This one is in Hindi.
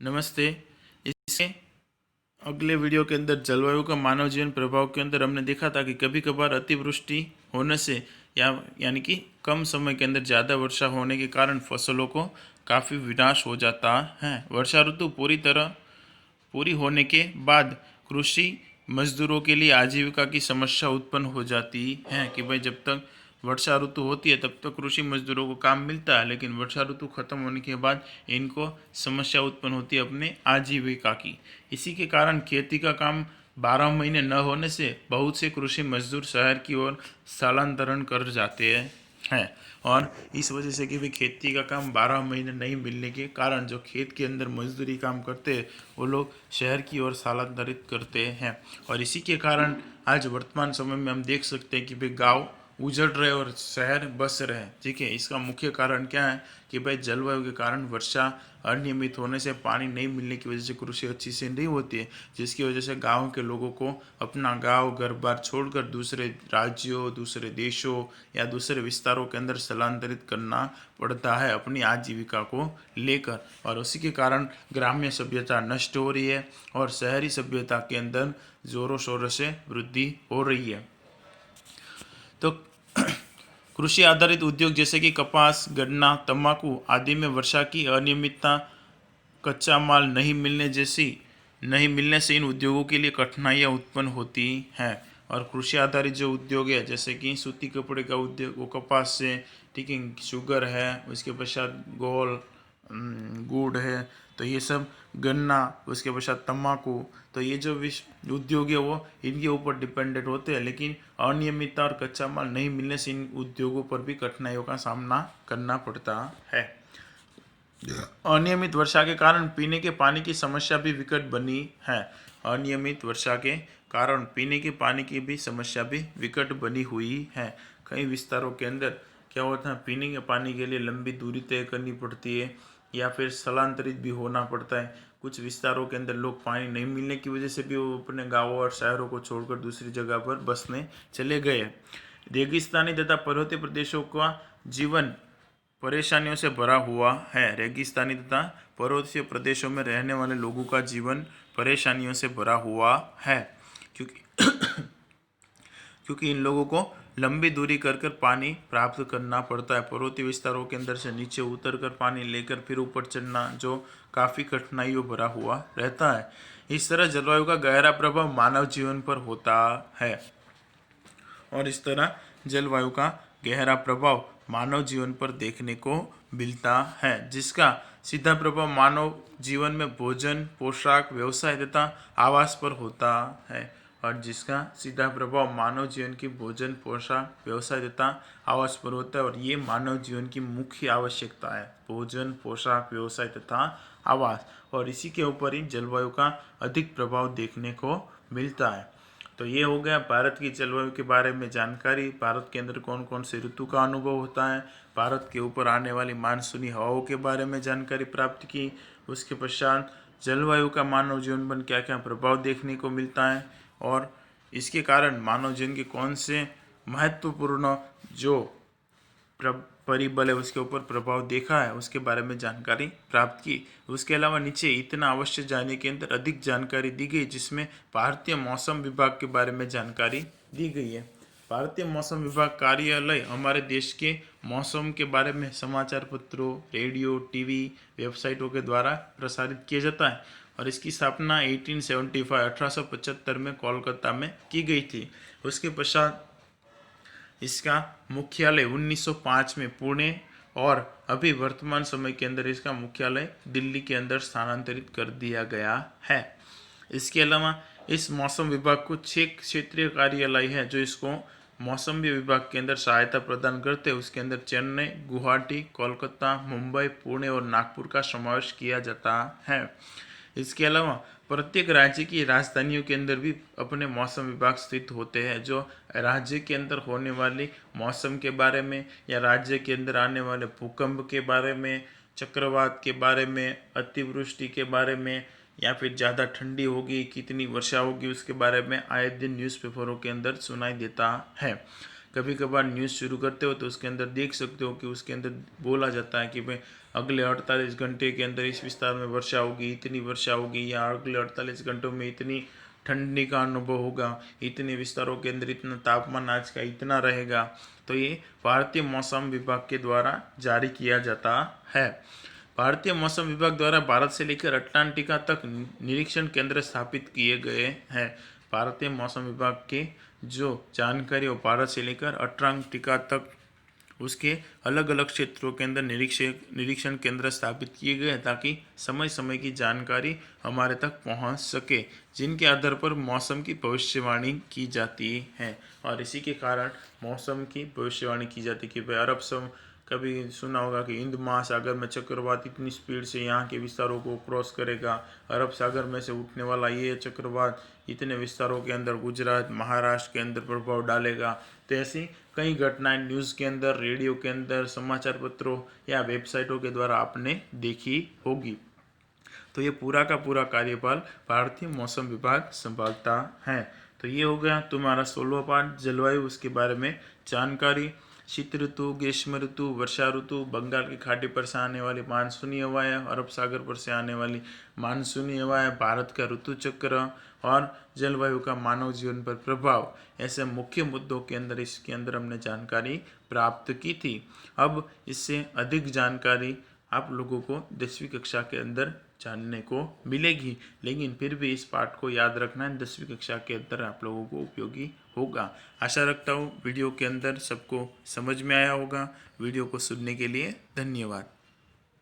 नमस्ते। इसके अगले वीडियो के अंदर जलवायु का मानव जीवन प्रभाव के अंदर हमने देखा था कि कभी कभार अतिवृष्टि होने से यानी कि कम समय के अंदर ज़्यादा वर्षा होने के कारण फसलों को काफ़ी विनाश हो जाता है। वर्षा ऋतु पूरी होने के बाद कृषि मजदूरों के लिए आजीविका की समस्या उत्पन्न हो जाती है कि भाई जब तक वर्षा ऋतु होती है तब तक कृषि मजदूरों को काम मिलता है, लेकिन वर्षा ऋतु खत्म होने के बाद इनको समस्या उत्पन्न होती है अपने आजीविका की। इसी के कारण खेती का काम 12 महीने न होने से बहुत से कृषि मजदूर शहर की ओर स्थलांतरण कर जाते हैं। और इस वजह से कि भाई खेती का काम 12 महीने नहीं मिलने के कारण जो खेत के अंदर मजदूरी काम करते हैं वो लोग शहर की ओर स्थलांतरित करते हैं। और इसी के कारण आज वर्तमान समय में हम देख सकते हैं कि भाई गांव उजड़ रहे और शहर बस रहे। ठीक है, इसका मुख्य कारण क्या है कि भाई जलवायु के कारण वर्षा अनियमित होने से, पानी नहीं मिलने की वजह से कृषि अच्छी से नहीं होती है, जिसकी वजह से गांव के लोगों को अपना गांव घर बार छोड़कर दूसरे राज्यों, दूसरे देशों या दूसरे विस्तारों के अंदर स्थलांतरित करना पड़ता है अपनी आजीविका को लेकर। और उसी के कारण ग्राम्य सभ्यता नष्ट हो रही है और शहरी सभ्यता के अंदर जोरों शोरों से वृद्धि हो रही है। तो कृषि आधारित उद्योग जैसे कि कपास, गन्ना, तंबाकू आदि में वर्षा की अनियमितता, कच्चा माल नहीं मिलने से इन उद्योगों के लिए कठिनाइयाँ उत्पन्न होती हैं। और कृषि आधारित जो उद्योग है जैसे कि सूती कपड़े का उद्योग, वो कपास से, ठीक है, शुगर है, उसके पश्चात गुड़ है, तो ये सब गन्ना, उसके पश्चात तम्बाकू, तो ये जो विश्व उद्योग है वो इनके ऊपर डिपेंडेंट होते हैं। लेकिन अनियमितता और कच्चा माल नहीं मिलने से इन उद्योगों पर भी कठिनाइयों का सामना करना पड़ता है। अनियमित वर्षा के कारण पीने के पानी की समस्या भी विकट बनी है। अनियमित वर्षा के कारण पीने के पानी की भी समस्या भी विकट बनी हुई है। कई विस्तारों के अंदर क्या होता है, पीने के पानी के लिए लंबी दूरी तय करनी पड़ती है या फिर स्थलांतरित भी होना पड़ता है। कुछ विस्तारों के अंदर लोग पानी नहीं मिलने की वजह से भी वो अपने गाँवों और शहरों को छोड़कर दूसरी जगह पर बसने चले गए। रेगिस्तानी तथा पर्वतीय प्रदेशों का जीवन परेशानियों से भरा हुआ है। रेगिस्तानी तथा पर्वतीय प्रदेशों में रहने वाले लोगों का जीवन परेशानियों से भरा हुआ है, क्योंकि क्योंकि इन लोगों को लंबी दूरी कर कर पानी प्राप्त करना पड़ता है। पर्वतीय विस्तारों के अंदर से नीचे उतर कर पानी लेकर फिर ऊपर चढ़ना जो काफ़ी कठिनाइयों भरा हुआ रहता है। इस तरह जलवायु का गहरा प्रभाव मानव जीवन पर होता है। और इस तरह जलवायु का गहरा प्रभाव मानव जीवन पर देखने को मिलता है, जिसका सीधा प्रभाव मानव जीवन में भोजन, पोशाक, व्यवसाय तथा आवास पर होता है। और जिसका सीधा प्रभाव मानव जीवन की भोजन, पोशाक, व्यवसाय तथा आवास पर होता है। और ये मानव जीवन की मुख्य आवश्यकता है, भोजन, पोशाक, व्यवसाय तथा आवास। और इसी के ऊपर ही जलवायु का अधिक प्रभाव देखने को मिलता है। तो ये हो गया भारत की जलवायु के बारे में जानकारी। भारत के अंदर कौन कौन से ऋतु का अनुभव होता है, भारत के ऊपर आने वाली मानसूनी हवाओं के बारे में जानकारी प्राप्त की। उसके पश्चात जलवायु का मानव जीवन पर क्या क्या प्रभाव देखने को मिलता है और इसके कारण मानव जीवन के कौन से महत्वपूर्ण जो परिबल है उसके ऊपर प्रभाव देखा है, उसके बारे में जानकारी प्राप्त की। उसके अलावा नीचे इतना अवश्य जाने के अंदर अधिक जानकारी दी गई, जिसमें भारतीय मौसम विभाग के बारे में जानकारी दी गई है। भारतीय मौसम विभाग कार्यालय हमारे देश के मौसम के बारे में समाचार पत्रों, रेडियो, टीवी, वेबसाइटों के द्वारा प्रसारित किया जाता है। और इसकी स्थापना 1875 में कोलकाता में की गई थी। उसके पश्चात इसका मुख्यालय 1905 में पुणे और अभी वर्तमान समय के अंदर इसका मुख्यालय दिल्ली के अंदर स्थानांतरित कर दिया गया है। इसके अलावा इस मौसम विभाग को 6 क्षेत्रीय कार्यालय है जो इसको मौसम विभाग के अंदर सहायता प्रदान करते हैं। उसके अंदर चेन्नई, गुवाहाटी, कोलकाता, मुंबई, पुणे और नागपुर का समावेश किया जाता है। इसके अलावा प्रत्येक राज्य की राजधानियों के अंदर भी अपने मौसम विभाग स्थित होते हैं, जो राज्य के अंदर होने वाली मौसम के बारे में या राज्य के अंदर आने वाले भूकंप के बारे में, चक्रवात के बारे में, अतिवृष्टि के बारे में या फिर ज़्यादा ठंडी होगी, कितनी वर्षा होगी, उसके बारे में आए दिन न्यूज़पेपरों के अंदर सुनाई देता है। कभी कभार न्यूज़ शुरू करते हो तो उसके अंदर देख सकते हो कि उसके अंदर बोला जाता है कि भाई अगले 48 घंटे के अंदर इस विस्तार में वर्षा होगी, इतनी वर्षा होगी, या अगले 48 घंटों में इतनी ठंडी का अनुभव होगा, इतने विस्तारों के अंदर इतना तापमान आज का इतना रहेगा। तो ये भारतीय मौसम विभाग के द्वारा जारी किया जाता है। भारतीय मौसम विभाग द्वारा भारत से लेकर अटलांटिका तक निरीक्षण केंद्र स्थापित किए गए हैं। भारतीय मौसम विभाग के जो जानकारी वो भारत से लेकर अटलांटिका तक उसके अलग अलग क्षेत्रों के अंदर निरीक्षण केंद्र स्थापित किए गए हैं ताकि समय समय की जानकारी हमारे तक पहुंच सके, जिनके आधार पर मौसम की भविष्यवाणी की जाती है। और इसी के कारण मौसम की भविष्यवाणी की जाती है कि भाई अरब सम कभी सुना होगा कि हिंद महासागर में चक्रवात इतनी स्पीड से यहाँ के विस्तारों को क्रॉस करेगा, अरब सागर में से उठने वाला ये चक्रवात इतने विस्तारों के अंदर गुजरात महाराष्ट्र के अंदर प्रभाव डालेगा। तो ऐसी कई घटनाएं न्यूज़ के अंदर, रेडियो के अंदर, समाचार पत्रों या वेबसाइटों के द्वारा आपने देखी होगी। तो ये पूरा का पूरा कार्यभार भारतीय मौसम विभाग संभालता है। तो ये हो गया तुम्हारा 16वां पाठ जलवायु, उसके बारे में जानकारी। शीत ऋतु, ग्रीष्म ऋतु, वर्षा ऋतु, बंगाल की खाड़ी पर से आने वाली मानसूनी हवाएं, अरब सागर पर से आने वाली मानसूनी हवाएं, भारत का ऋतु चक्र और जलवायु का मानव जीवन पर प्रभाव, ऐसे मुख्य मुद्दों के अंदर इसके अंदर हमने जानकारी प्राप्त की थी। अब इससे अधिक जानकारी आप लोगों को 10वीं कक्षा के अंदर जानने को मिलेगी, लेकिन फिर भी इस पाठ को याद रखना है, 10वीं कक्षा के अंदर आप लोगों को उपयोगी होगा। आशा रखता हूँ वीडियो के अंदर सबको समझ में आया होगा। वीडियो को सुनने के लिए धन्यवाद।